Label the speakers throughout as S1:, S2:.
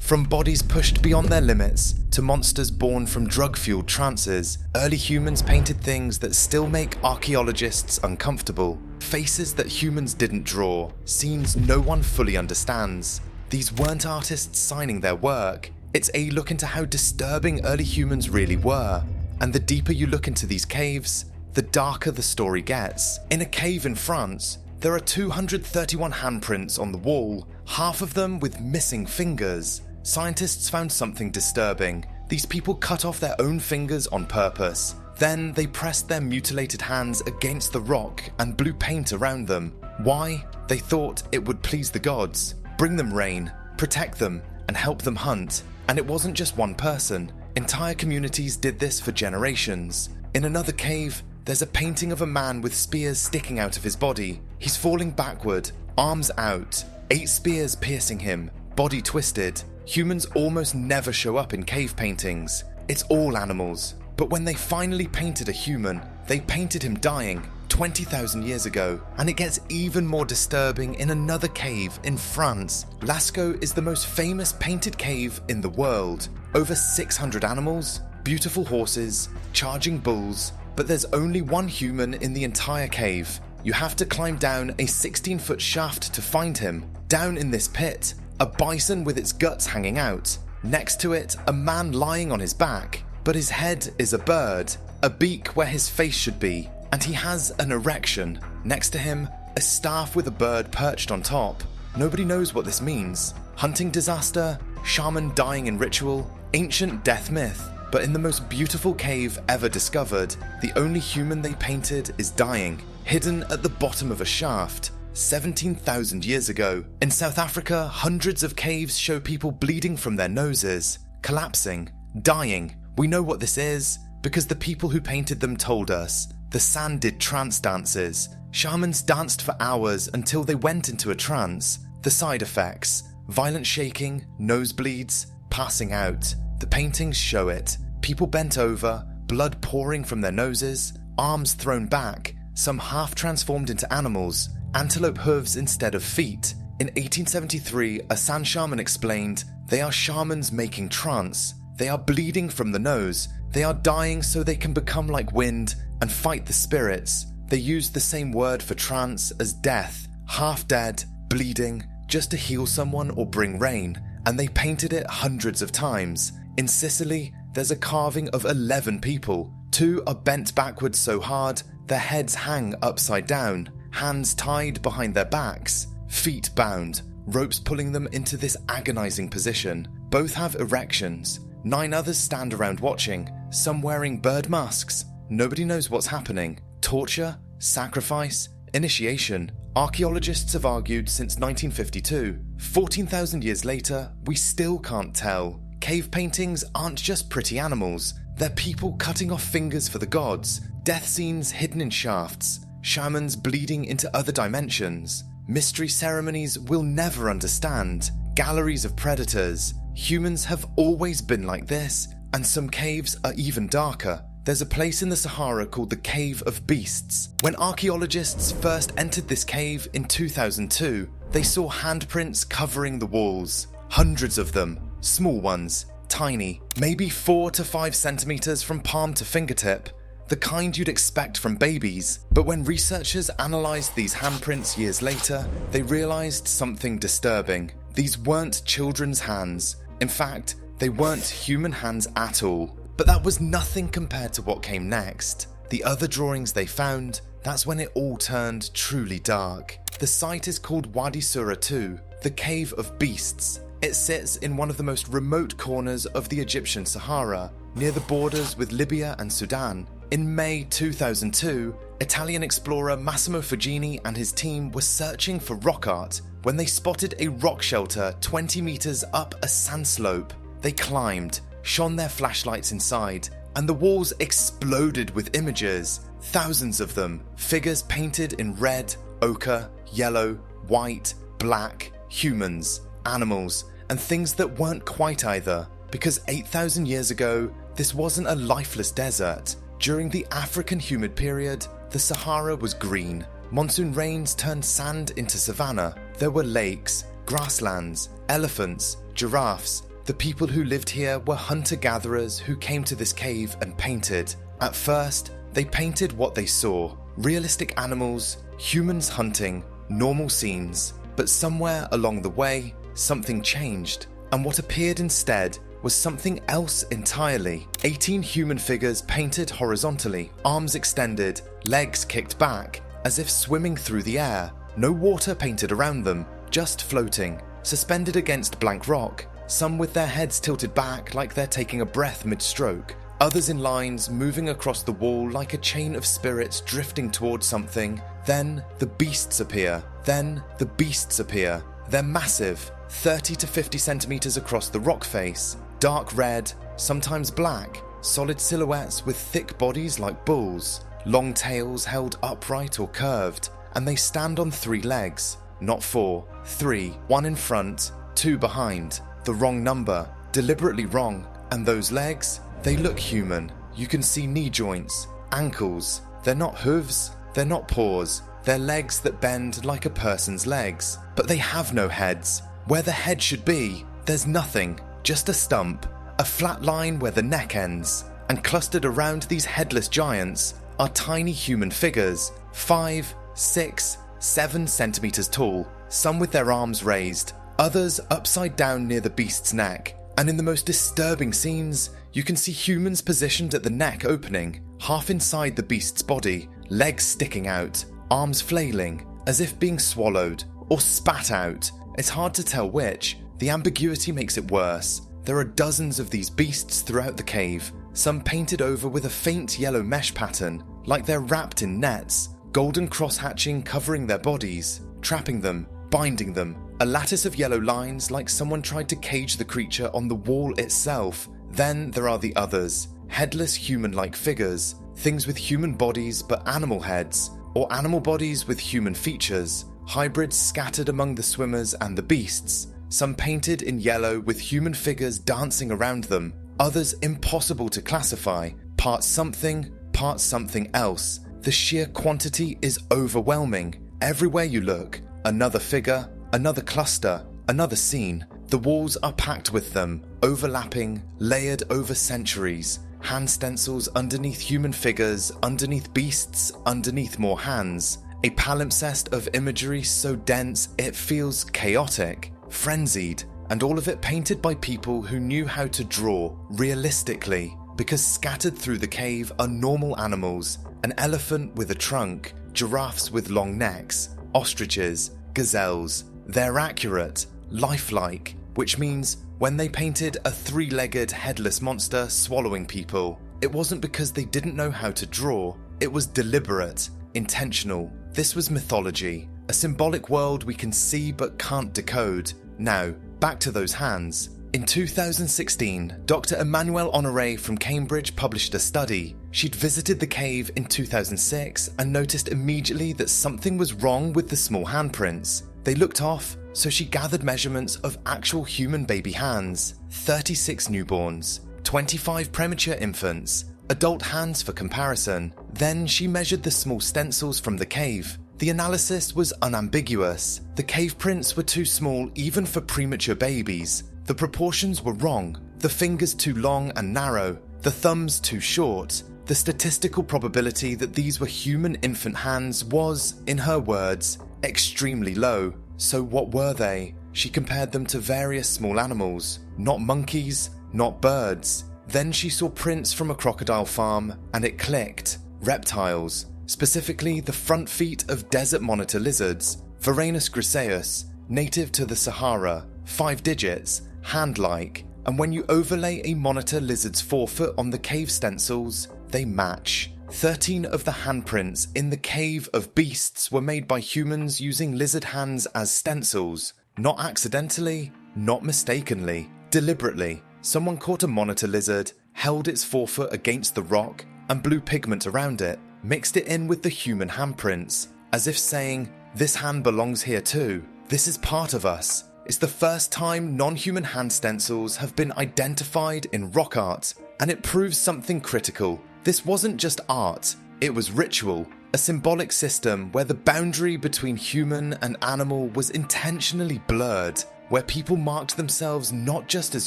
S1: From bodies pushed beyond their limits to monsters born from drug-fueled trances, early humans painted things that still make archaeologists uncomfortable. Faces that humans didn't draw, scenes no one fully understands. These weren't artists signing their work. It's a look into how disturbing early humans really were. And the deeper you look into these caves, the darker the story gets. In a cave in France, there are 231 handprints on the wall, half of them with missing fingers. Scientists found something disturbing. These people cut off their own fingers on purpose. Then they pressed their mutilated hands against the rock and blew paint around them. Why? They thought it would please the gods, bring them rain, protect them, and help them hunt. And it wasn't just one person. Entire communities did this for generations. In another cave, there's a painting of a man with spears sticking out of his body. He's falling backward, arms out, 8 spears piercing him, body twisted. Humans almost never show up in cave paintings. It's all animals. But when they finally painted a human, they painted him dying 20,000 years ago. And it gets even more disturbing in another cave in France. Lascaux is the most famous painted cave in the world. Over 600 animals, beautiful horses, charging bulls, but there's only one human in the entire cave. You have to climb down a 16-foot shaft to find him. Down in this pit, a bison with its guts hanging out. Next to it, a man lying on his back, but his head is a bird, a beak where his face should be, and he has an erection. Next to him, a staff with a bird perched on top. Nobody knows what this means. Hunting disaster, shaman dying in ritual, ancient death myth. But in the most beautiful cave ever discovered, the only human they painted is dying, hidden at the bottom of a shaft. 17,000 years ago. In South Africa, hundreds of caves show people bleeding from their noses, collapsing, dying. We know what this is because the people who painted them told us. The San did trance dances. Shamans danced for hours until they went into a trance. The side effects: violent shaking, nosebleeds, passing out. The paintings show it. People bent over, blood pouring from their noses, arms thrown back, some half transformed into animals, antelope hooves instead of feet. In 1873, a San shaman explained, "They are shamans making trance. They are bleeding from the nose. They are dying so they can become like wind and fight the spirits." They used the same word for trance as death, half dead, bleeding, just to heal someone or bring rain, and they painted it hundreds of times. In Sicily, there's a carving of 11 people. 2 are bent backwards so hard, their heads hang upside down, hands tied behind their backs, feet bound, ropes pulling them into this agonizing position. Both have erections. 9 others stand around watching, some wearing bird masks. Nobody knows what's happening. Torture, sacrifice, initiation. Archaeologists have argued since 1952. 14,000 years later, we still can't tell. Cave paintings aren't just pretty animals. They're people cutting off fingers for the gods, death scenes hidden in shafts, shamans bleeding into other dimensions, mystery ceremonies we'll never understand, galleries of predators. Humans have always been like this, and some caves are even darker. There's a place in the Sahara called the Cave of Beasts. When archaeologists first entered this cave in 2002, they saw handprints covering the walls. Hundreds of them, small ones, tiny, maybe 4 to 5 centimeters from palm to fingertip, the kind you'd expect from babies. But when researchers analyzed these handprints years later, they realized something disturbing. These weren't children's hands. In fact, they weren't human hands at all. But that was nothing compared to what came next. The other drawings they found, that's when it all turned truly dark. The site is called Wadi Sura II, the Cave of Beasts. It sits in one of the most remote corners of the Egyptian Sahara, near the borders with Libya and Sudan. In May 2002, Italian explorer Massimo Fugini and his team were searching for rock art when they spotted a rock shelter 20 meters up a sand slope. They climbed, shone their flashlights inside, and the walls exploded with images, thousands of them, figures painted in red, ochre, yellow, white, black, humans, animals, and things that weren't quite either, because 8,000 years ago, this wasn't a lifeless desert. During the African humid period, the Sahara was green. Monsoon rains turned sand into savanna. There were lakes, grasslands, elephants, giraffes. The people who lived here were hunter-gatherers who came to this cave and painted. At first, they painted what they saw: realistic animals, humans hunting, normal scenes. But somewhere along the way, something changed, and what appeared instead was something else entirely. 18 human figures painted horizontally, arms extended, legs kicked back, as if swimming through the air. No water painted around them, just floating, suspended against blank rock, some with their heads tilted back like they're taking a breath mid-stroke, others in lines moving across the wall like a chain of spirits drifting towards something. Then the beasts appear. They're massive, 30 to 50 centimeters across the rock face, dark red, sometimes black, solid silhouettes with thick bodies like bulls, long tails held upright or curved, and they stand on 3 legs, not 4, 3, 1 in front, 2 behind, the wrong number, deliberately wrong, and those legs, they look human. You can see knee joints, ankles. They're not hooves, they're not paws, they're legs that bend like a person's legs, but they have no heads. Where the head should be, there's nothing, just a stump, a flat line where the neck ends, and clustered around these headless giants are tiny human figures, 5, 6, 7 centimeters tall, some with their arms raised, others upside down near the beast's neck. And in the most disturbing scenes, you can see humans positioned at the neck opening, half inside the beast's body, legs sticking out, arms flailing, as if being swallowed or spat out. It's hard to tell which. The ambiguity makes it worse. There are dozens of these beasts throughout the cave, some painted over with a faint yellow mesh pattern, like they're wrapped in nets, golden cross-hatching covering their bodies, trapping them, binding them, a lattice of yellow lines like someone tried to cage the creature on the wall itself. Then there are the others, headless human-like figures, things with human bodies but animal heads, or animal bodies with human features, hybrids scattered among the swimmers and the beasts, some painted in yellow with human figures dancing around them, others impossible to classify, part something else. The sheer quantity is overwhelming. Everywhere you look, another figure, another cluster, another scene. The walls are packed with them, overlapping, layered over centuries. Hand stencils underneath human figures, underneath beasts, underneath more hands. A palimpsest of imagery so dense it feels chaotic, frenzied, and all of it painted by people who knew how to draw realistically, because scattered through the cave are normal animals, an elephant with a trunk, giraffes with long necks, ostriches, gazelles. They're accurate, lifelike, which means when they painted a 3-legged headless monster swallowing people, it wasn't because they didn't know how to draw, it was deliberate, intentional. This was mythology, a symbolic world we can see but can't decode. Now, back to those hands. In 2016, Dr. Emmanuelle Honoré from Cambridge published a study. She'd visited the cave in 2006 and noticed immediately that something was wrong with the small handprints. They looked off, so she gathered measurements of actual human baby hands, 36 newborns, 25 premature infants, adult hands for comparison. Then she measured the small stencils from the cave. The analysis was unambiguous. The cave prints were too small even for premature babies. The proportions were wrong, the fingers too long and narrow, the thumbs too short. The statistical probability that these were human infant hands was, in her words, extremely low. So what were they? She compared them to various small animals, not monkeys, not birds. Then she saw prints from a crocodile farm, and it clicked. Reptiles, specifically the front feet of desert monitor lizards, Varanus griseus, native to the Sahara, 5 digits, hand-like, and when you overlay a monitor lizard's forefoot on the cave stencils, they match. 13 of the handprints in the cave of beasts were made by humans using lizard hands as stencils. Not accidentally, not mistakenly, deliberately. Someone caught a monitor lizard, held its forefoot against the rock, and blew pigment around it, mixed it in with the human handprints, as if saying, this hand belongs here too. This is part of us. It's the first time non-human hand stencils have been identified in rock art, and it proves something critical. This wasn't just art, it was ritual, a symbolic system where the boundary between human and animal was intentionally blurred. where people marked themselves not just as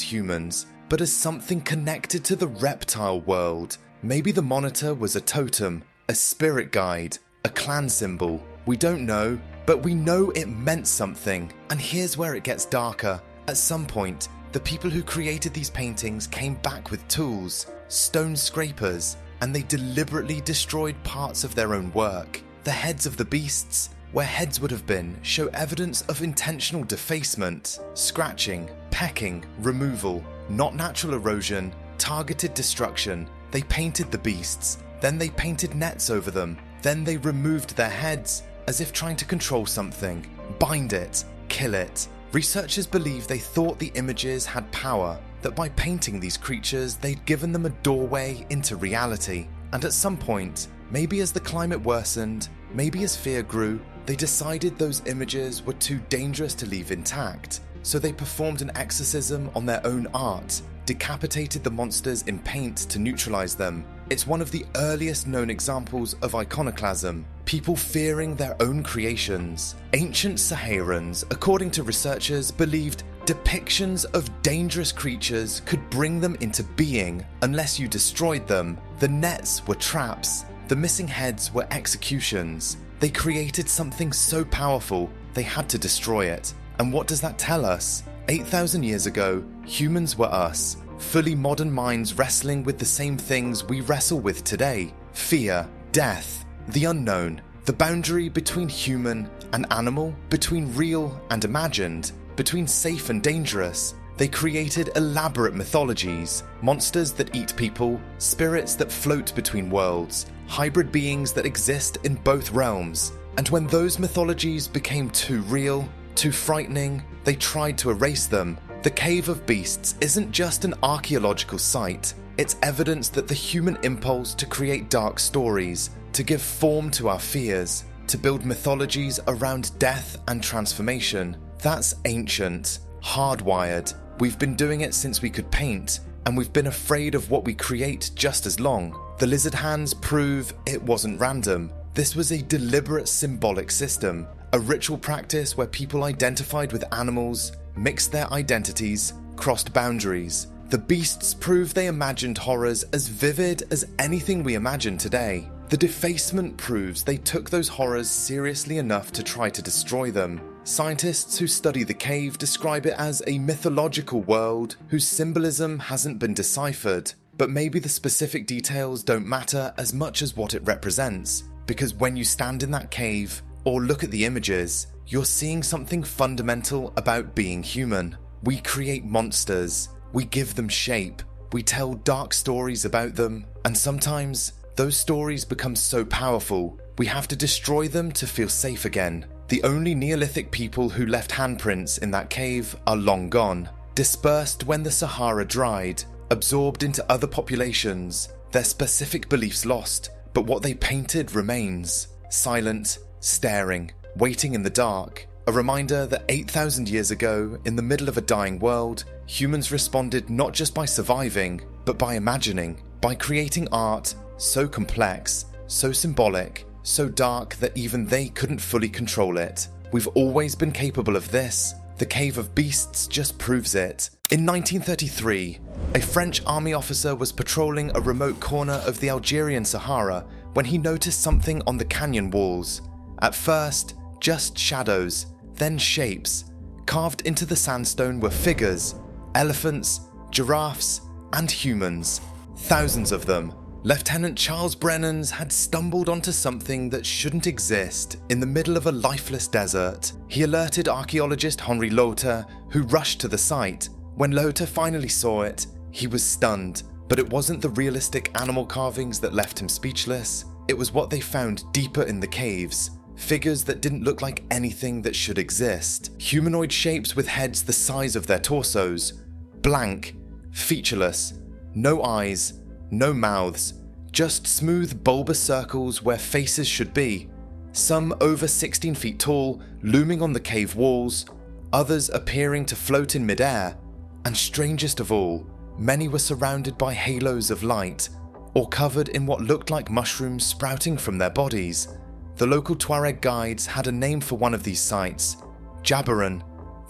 S1: humans, but as something connected to the reptile world. Maybe the monitor was a totem, a spirit guide, a clan symbol. We don't know, but we know it meant something. And here's where it gets darker. At some point, the people who created these paintings came back with tools, stone scrapers, and they deliberately destroyed parts of their own work. The heads of the beasts, where heads would have been, show evidence of intentional defacement, scratching, pecking, removal, not natural erosion, targeted destruction. They painted the beasts, then they painted nets over them, then they removed their heads, as if trying to control something, bind it, kill it. Researchers believe they thought the images had power, that by painting these creatures they'd given them a doorway into reality. And at some point, maybe as the climate worsened, maybe as fear grew, they decided those images were too dangerous to leave intact, so they performed an exorcism on their own art, decapitated the monsters in paint to neutralize them. It's one of the earliest known examples of iconoclasm, people fearing their own creations. Ancient Saharans, according to researchers, believed depictions of dangerous creatures could bring them into being unless you destroyed them. The nets were traps, the missing heads were executions. They created something so powerful, they had to destroy it. And what does that tell us? 8,000 years ago, humans were us, fully modern minds wrestling with the same things we wrestle with today. Fear, death, the unknown, the boundary between human and animal, between real and imagined, between safe and dangerous. They created elaborate mythologies, monsters that eat people, spirits that float between worlds, hybrid beings that exist in both realms. And when those mythologies became too real, too frightening, they tried to erase them. The Cave of Beasts isn't just an archaeological site, it's evidence that the human impulse to create dark stories, to give form to our fears, to build mythologies around death and transformation, that's ancient, hardwired. We've been doing it since we could paint, and we've been afraid of what we create just as long. The lizard hands prove it wasn't random. This was a deliberate symbolic system, a ritual practice where people identified with animals, mixed their identities, crossed boundaries. The beasts prove they imagined horrors as vivid as anything we imagine today. The defacement proves they took those horrors seriously enough to try to destroy them. Scientists who study the cave describe it as a mythological world whose symbolism hasn't been deciphered. But maybe the specific details don't matter as much as what it represents, because when you stand in that cave or look at the images, you're seeing something fundamental about being human. We create monsters, we give them shape, we tell dark stories about them, and sometimes those stories become so powerful, we have to destroy them to feel safe again. The only Neolithic people who left handprints in that cave are long gone, dispersed when the Sahara dried, absorbed into other populations, their specific beliefs lost, but what they painted remains. Silent, staring, waiting in the dark. A reminder that 8,000 years ago, in the middle of a dying world, humans responded not just by surviving, but by imagining, by creating art so complex, so symbolic, so dark that even they couldn't fully control it. We've always been capable of this. The Cave of Beasts just proves it. In 1933, a French army officer was patrolling a remote corner of the Algerian Sahara when he noticed something on the canyon walls. At first, just shadows, then shapes. Carved into the sandstone were figures, elephants, giraffes, and humans. Thousands of them. Lieutenant Charles Brennans had stumbled onto something that shouldn't exist in the middle of a lifeless desert. He alerted archaeologist Henri Lothar, who rushed to the site. When Lothar finally saw it, he was stunned. But it wasn't the realistic animal carvings that left him speechless. It was what they found deeper in the caves. Figures that didn't look like anything that should exist. Humanoid shapes with heads the size of their torsos. Blank, featureless, no eyes, no mouths, just smooth bulbous circles where faces should be. Some over 16 feet tall, looming on the cave walls, others appearing to float in midair. And strangest of all, many were surrounded by halos of light, or covered in what looked like mushrooms sprouting from their bodies. The local Tuareg guides had a name for one of these sites, Jabaran.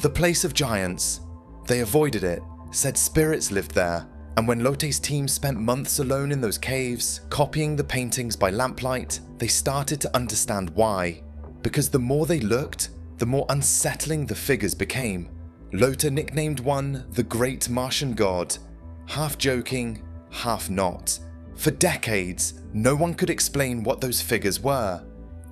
S1: The place of giants. They avoided it, said spirits lived there, and when Lote's team spent months alone in those caves, copying the paintings by lamplight, they started to understand why. Because the more they looked, the more unsettling the figures became. Lote nicknamed one the Great Martian God, half joking, half not. For decades, no one could explain what those figures were.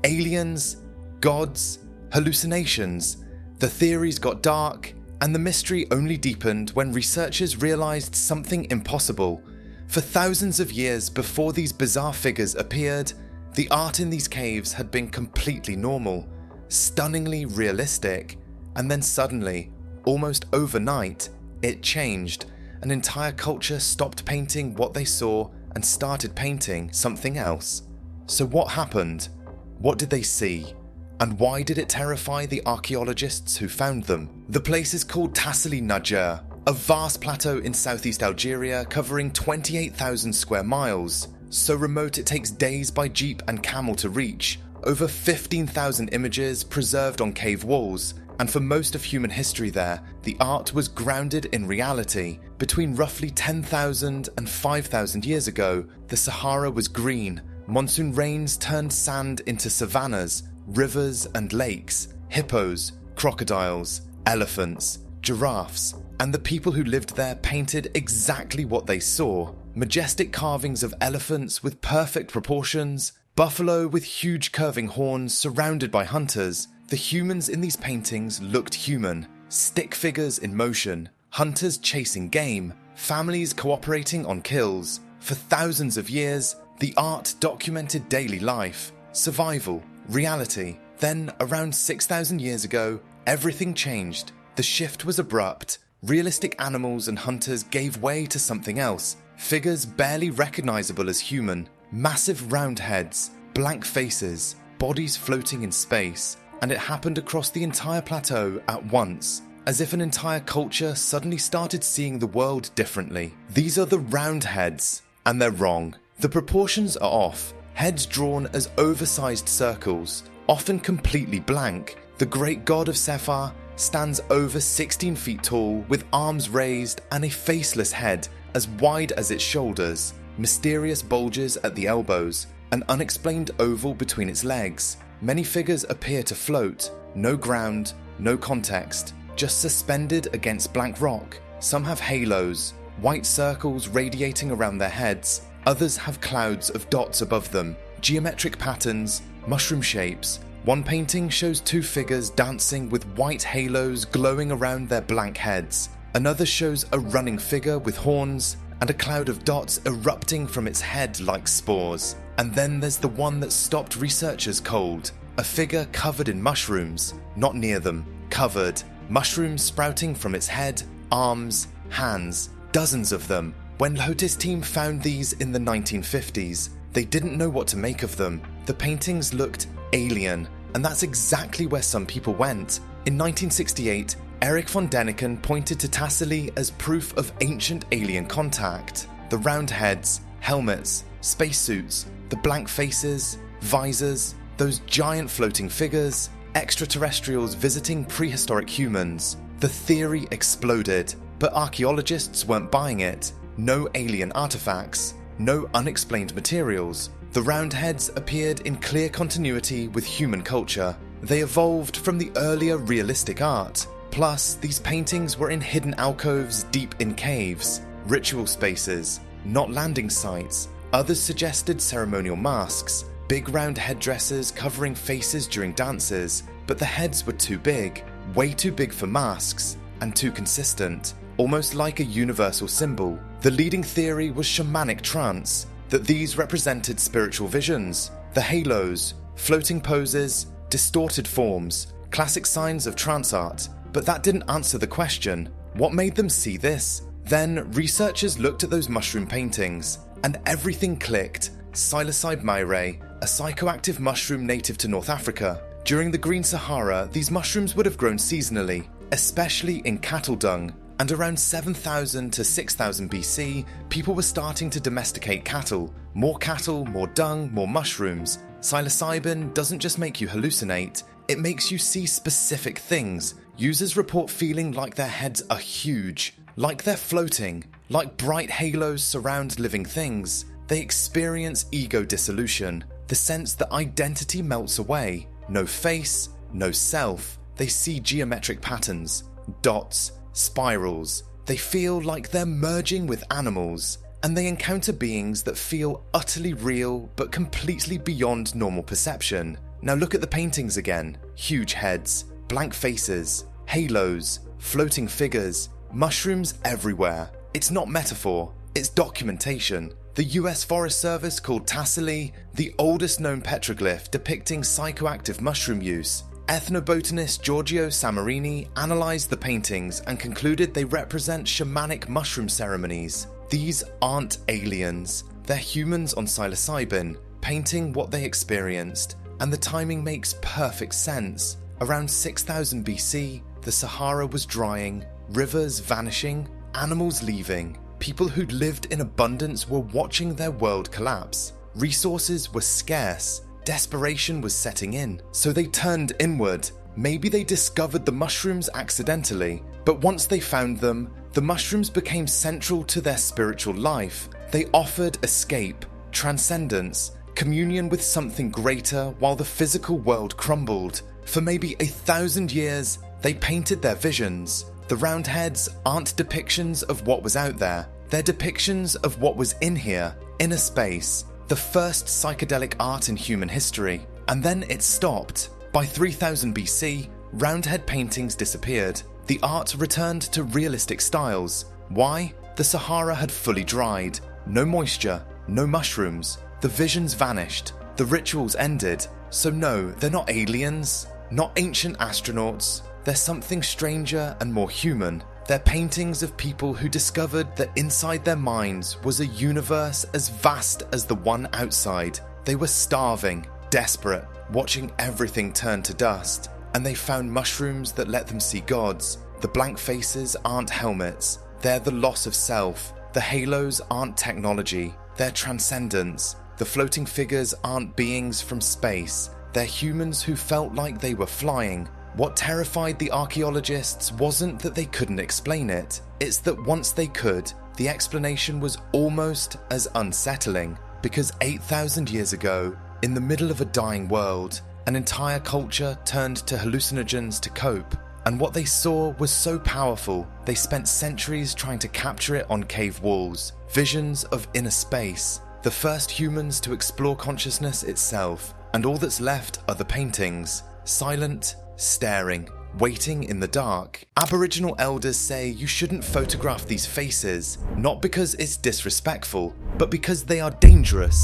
S1: Aliens? Gods? Hallucinations? The theories got dark, and the mystery only deepened when researchers realized something impossible. For thousands of years before these bizarre figures appeared, the art in these caves had been completely normal, stunningly realistic, and then suddenly, almost overnight, it changed. An entire culture stopped painting what they saw and started painting something else. So what happened? What did they see? And why did it terrify the archaeologists who found them? The place is called Tassili Najer, a vast plateau in southeast Algeria covering 28,000 square miles. So remote it takes days by jeep and camel to reach. Over 15,000 images preserved on cave walls. And for most of human history there, the art was grounded in reality. Between roughly 10,000 and 5,000 years ago, the Sahara was green. Monsoon rains turned sand into savannas, rivers and lakes, hippos, crocodiles, elephants, giraffes, and the people who lived there painted exactly what they saw. Majestic carvings of elephants with perfect proportions, buffalo with huge curving horns surrounded by hunters. The humans in these paintings looked human, stick figures in motion, hunters chasing game, families cooperating on kills. For thousands of years, the art documented daily life, survival, reality. Then, around 6,000 years ago, everything changed. The shift was abrupt. Realistic animals and hunters gave way to something else. Figures barely recognizable as human. Massive round heads, blank faces, bodies floating in space. And it happened across the entire plateau at once, as if an entire culture suddenly started seeing the world differently. These are the round heads, and they're wrong. The proportions are off. Heads drawn as oversized circles, often completely blank. The great god of Sephar stands over 16 feet tall with arms raised and a faceless head as wide as its shoulders, mysterious bulges at the elbows, an unexplained oval between its legs. Many figures appear to float, no ground, no context, just suspended against blank rock. Some have halos, white circles radiating around their heads. Others have clouds of dots above them, geometric patterns, mushroom shapes. One painting shows two figures dancing with white halos glowing around their blank heads. Another shows a running figure with horns and a cloud of dots erupting from its head like spores. And then there's the one that stopped researchers cold. A figure covered in mushrooms, not near them, covered. Mushrooms sprouting from its head, arms, hands, dozens of them. When Lote's team found these in the 1950s, they didn't know what to make of them. The paintings looked alien, and that's exactly where some people went. In 1968, Erich von Däniken pointed to Tassili as proof of ancient alien contact. The round heads, helmets, spacesuits, the blank faces, visors, those giant floating figures, extraterrestrials visiting prehistoric humans. The theory exploded, but archaeologists weren't buying it. No alien artifacts, no unexplained materials. The round heads appeared in clear continuity with human culture. They evolved from the earlier realistic art. Plus, these paintings were in hidden alcoves deep in caves, ritual spaces, not landing sites. Others suggested ceremonial masks, big round headdresses covering faces during dances, but the heads were too big, way too big for masks, and too consistent, almost like a universal symbol. The leading theory was shamanic trance, that these represented spiritual visions, the halos, floating poses, distorted forms, classic signs of trance art. But that didn't answer the question. What made them see this? Then researchers looked at those mushroom paintings, and everything clicked. Psilocybe myrae, a psychoactive mushroom native to North Africa. During the Green Sahara, these mushrooms would have grown seasonally, especially in cattle dung, and around 7,000 to 6,000 BC, people were starting to domesticate cattle. More cattle, more dung, more mushrooms. Psilocybin doesn't just make you hallucinate, it makes you see specific things. Users report feeling like their heads are huge, like they're floating, like bright halos surround living things. They experience ego dissolution, the sense that identity melts away. No face, no self. They see geometric patterns, dots, spirals. They feel like they're merging with animals, and they encounter beings that feel utterly real but completely beyond normal perception. Now look at the paintings again. Huge heads, blank faces, halos, floating figures, mushrooms everywhere. It's not metaphor, it's documentation. The US Forest Service called tassili the oldest known petroglyph depicting psychoactive mushroom use. Ethnobotanist Giorgio Samarini analysed the paintings and concluded they represent shamanic mushroom ceremonies. These aren't aliens, they're humans on psilocybin, painting what they experienced, and the timing makes perfect sense. Around 6000 BC, the Sahara was drying, rivers vanishing, animals leaving. People who'd lived in abundance were watching their world collapse. Resources were scarce, desperation was setting in, so they turned inward. Maybe they discovered the mushrooms accidentally, but once they found them, the mushrooms became central to their spiritual life. They offered escape, transcendence, communion with something greater while the physical world crumbled. For maybe 1,000 years, they painted their visions. The round heads aren't depictions of what was out there, they're depictions of what was in here, inner space, the first psychedelic art in human history. And then it stopped. By 3000 BC, roundhead paintings disappeared. The art returned to realistic styles. Why? The Sahara had fully dried. No moisture, no mushrooms. The visions vanished. The rituals ended. So no, they're not aliens, not ancient astronauts. They're something stranger and more human. They're paintings of people who discovered that inside their minds was a universe as vast as the one outside. They were starving, desperate, watching everything turn to dust. And they found mushrooms that let them see gods. The blank faces aren't helmets. They're the loss of self. The halos aren't technology. They're transcendence. The floating figures aren't beings from space. They're humans who felt like they were flying. What terrified the archaeologists wasn't that they couldn't explain it, it's that once they could, the explanation was almost as unsettling, because 8,000 years ago, in the middle of a dying world, an entire culture turned to hallucinogens to cope, and what they saw was so powerful, they spent centuries trying to capture it on cave walls, visions of inner space, the first humans to explore consciousness itself, and all that's left are the paintings, silent, staring, waiting in the dark. Aboriginal elders say you shouldn't photograph these faces, not because it's disrespectful, but because they are dangerous.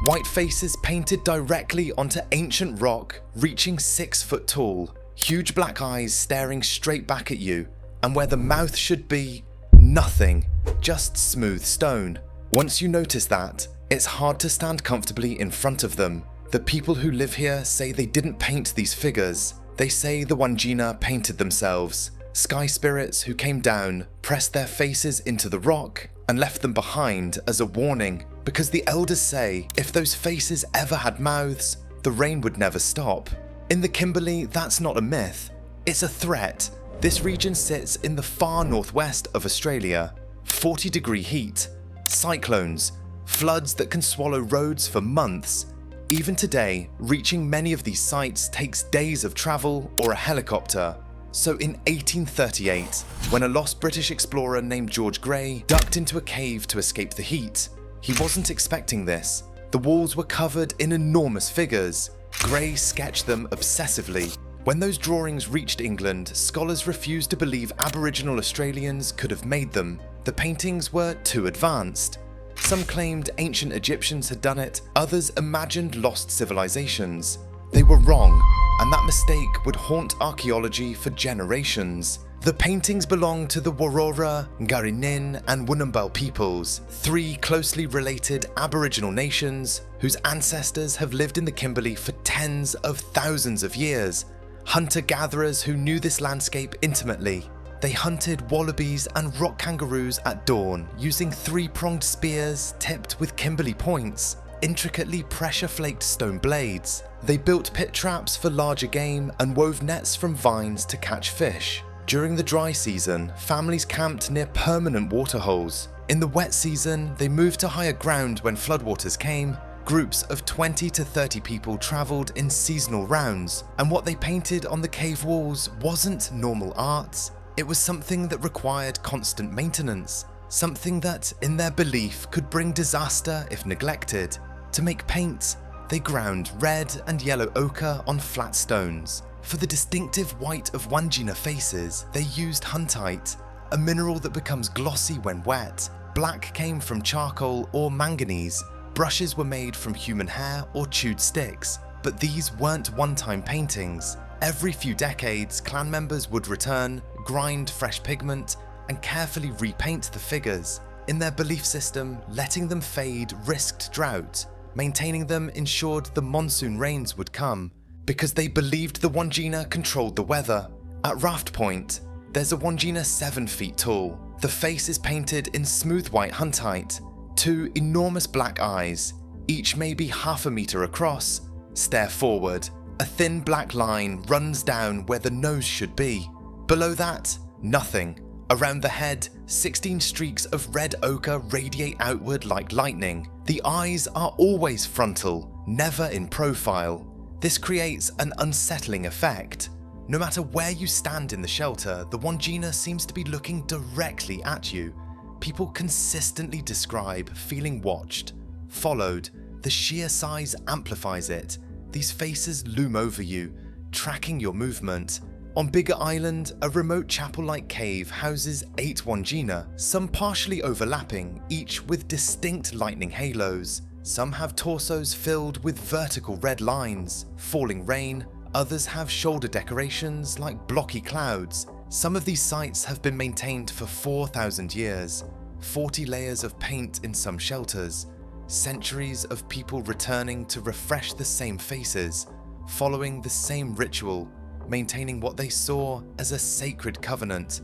S1: White faces painted directly onto ancient rock, reaching 6 foot tall, huge black eyes staring straight back at you, and where the mouth should be, nothing, just smooth stone. Once you notice that, it's hard to stand comfortably in front of them. The people who live here say they didn't paint these figures. They say the Wangina painted themselves. Sky spirits who came down pressed their faces into the rock and left them behind as a warning, because the elders say if those faces ever had mouths, the rain would never stop. In the Kimberley, that's not a myth. It's a threat. This region sits in the far northwest of Australia. 40-degree heat, cyclones, floods that can swallow roads for months. Even today, reaching many of these sites takes days of travel or a helicopter. So in 1838, when a lost British explorer named George Gray ducked into a cave to escape the heat, he wasn't expecting this. The walls were covered in enormous figures. Gray sketched them obsessively. When those drawings reached England, scholars refused to believe Aboriginal Australians could have made them. The paintings were too advanced. Some claimed ancient Egyptians had done it, others imagined lost civilizations. They were wrong, and that mistake would haunt archaeology for generations. The paintings belong to the Warora, Ngarinin, and Wunumbal peoples, 3 closely related Aboriginal nations whose ancestors have lived in the Kimberley for tens of thousands of years. Hunter-gatherers who knew this landscape intimately. They hunted wallabies and rock kangaroos at dawn using 3-pronged spears tipped with Kimberley points. intricately pressure-flaked stone blades. They built pit traps for larger game and wove nets from vines to catch fish. During the dry season, families camped near permanent waterholes. In the wet season, they moved to higher ground when floodwaters came. Groups of 20 to 30 people travelled in seasonal rounds, and what they painted on the cave walls wasn't normal art. It was something that required constant maintenance, something that, in their belief, could bring disaster if neglected. To make paint, they ground red and yellow ochre on flat stones. For the distinctive white of Wandjina faces, they used huntite, a mineral that becomes glossy when wet. Black came from charcoal or manganese. Brushes were made from human hair or chewed sticks, but these weren't one-time paintings. Every few decades, clan members would return, grind fresh pigment, and carefully repaint the figures. In their belief system, letting them fade risked drought. Maintaining them ensured the monsoon rains would come, because they believed the Wandjina controlled the weather. At Raft Point, there's a Wandjina 7 feet tall. The face is painted in smooth white huntite. 2 enormous black eyes, each maybe half a meter across, stare forward. A thin black line runs down where the nose should be. Below that, nothing. Around the head, 16 streaks of red ochre radiate outward like lightning. The eyes are always frontal, never in profile. This creates an unsettling effect. No matter where you stand in the shelter, the Wandjina seems to be looking directly at you. People consistently describe feeling watched, followed. The sheer size amplifies it. These faces loom over you, tracking your movement. On Bigger Island, a remote chapel-like cave houses 8 Wandjina, some partially overlapping, each with distinct lightning halos. Some have torsos filled with vertical red lines, falling rain. Others have shoulder decorations like blocky clouds. Some of these sites have been maintained for 4,000 years, 40 layers of paint in some shelters, centuries of people returning to refresh the same faces, following the same ritual, maintaining what they saw as a sacred covenant.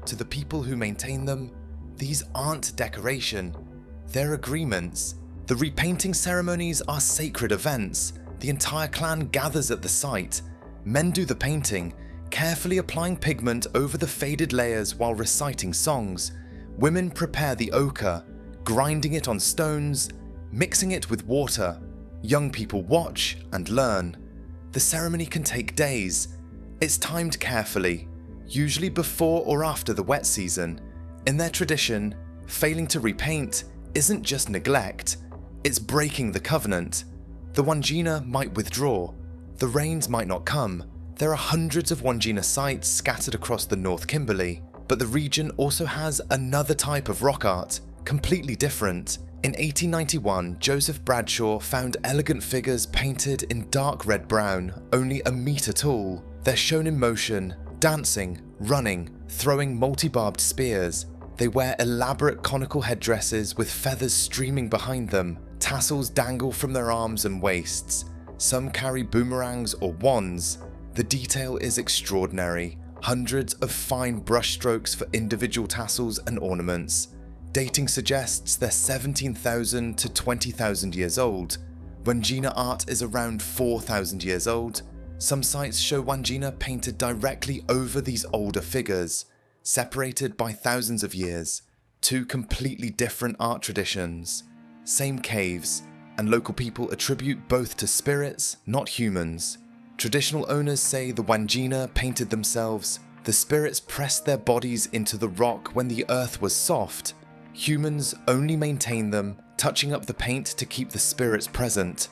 S1: To the people who maintain them, these aren't decoration, they're agreements. The repainting ceremonies are sacred events. The entire clan gathers at the site. Men do the painting, carefully applying pigment over the faded layers while reciting songs. Women prepare the ochre, grinding it on stones, mixing it with water. Young people watch and learn. The ceremony can take days. It's timed carefully, usually before or after the wet season. In their tradition, failing to repaint isn't just neglect, it's breaking the covenant. The Wandjina might withdraw, the rains might not come. There are hundreds of Wandjina sites scattered across the North Kimberley, but the region also has another type of rock art, completely different. In 1891, Joseph Bradshaw found elegant figures painted in dark red-brown, only a meter tall. They're shown in motion, dancing, running, throwing multi-barbed spears. They wear elaborate conical headdresses with feathers streaming behind them. Tassels dangle from their arms and waists. Some carry boomerangs or wands. The detail is extraordinary. Hundreds of fine brush strokes for individual tassels and ornaments. Dating suggests they're 17,000 to 20,000 years old. Wandjina art is around 4,000 years old. Some sites show Wandjina painted directly over these older figures, separated by thousands of years. 2 completely different art traditions. Same caves, and local people attribute both to spirits, not humans. Traditional owners say the Wandjina painted themselves. The spirits pressed their bodies into the rock when the earth was soft. Humans only maintain them, touching up the paint to keep the spirits present.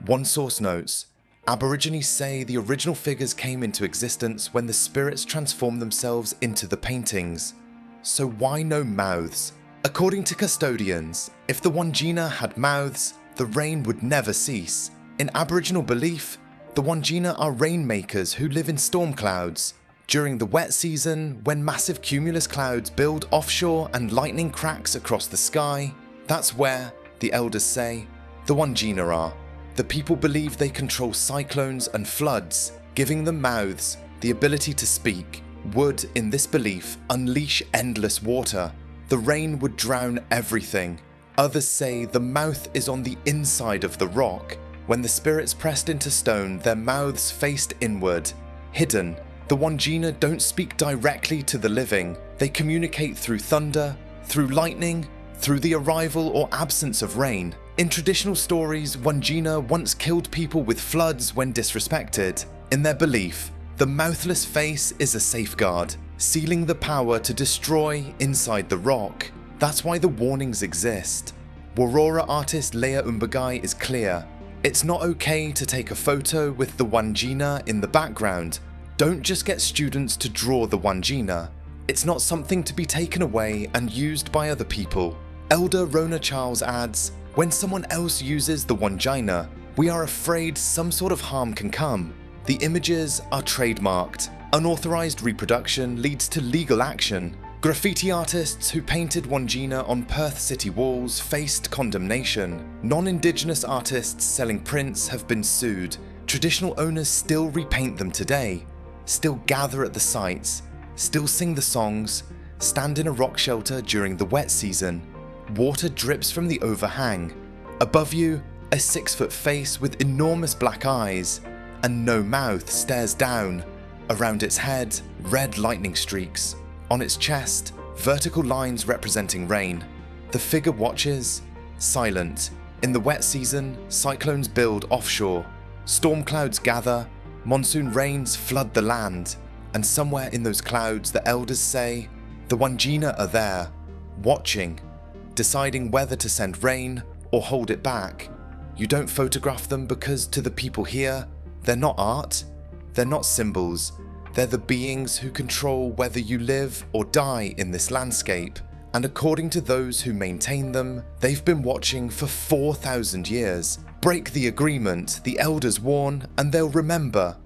S1: One source notes, Aborigines say the original figures came into existence when the spirits transformed themselves into the paintings. So why no mouths? According to custodians, if the Wandjina had mouths, the rain would never cease. In Aboriginal belief, the Wandjina are rainmakers who live in storm clouds. During the wet season, when massive cumulus clouds build offshore and lightning cracks across the sky, that's where, the elders say, the Wandjina are. The people believe they control cyclones and floods, giving them mouths, the ability to speak, would, in this belief, unleash endless water. The rain would drown everything. Others say the mouth is on the inside of the rock. When the spirits pressed into stone, their mouths faced inward, hidden. The Wandjina don't speak directly to the living. They communicate through thunder, through lightning, through the arrival or absence of rain. In traditional stories, Wandjina once killed people with floods when disrespected. In their belief, the mouthless face is a safeguard, sealing the power to destroy inside the rock. That's why the warnings exist. Warora artist Leia Umbagai is clear. It's not okay to take a photo with the Wandjina in the background. Don't just get students to draw the Wandjina. It's not something to be taken away and used by other people. Elder Rona Charles adds, when someone else uses the Wandjina, we are afraid some sort of harm can come. The images are trademarked. Unauthorized reproduction leads to legal action. Graffiti artists who painted Wandjina on Perth city walls faced condemnation. Non-indigenous artists selling prints have been sued. Traditional owners still repaint them today, still gather at the sites, still sing the songs, stand in a rock shelter during the wet season. Water drips from the overhang. Above you, a 6-foot face with enormous black eyes, and no mouth stares down. Around its head, red lightning streaks. On its chest, vertical lines representing rain. The figure watches, silent. In the wet season, cyclones build offshore. Storm clouds gather, monsoon rains flood the land. And somewhere in those clouds, the elders say, the Wandjina are there, watching, deciding whether to send rain or hold it back. You don't photograph them because to the people here, they're not art, they're not symbols, they're the beings who control whether you live or die in this landscape. And according to those who maintain them, they've been watching for 4,000 years. Break the agreement, the elders warn, and they'll remember.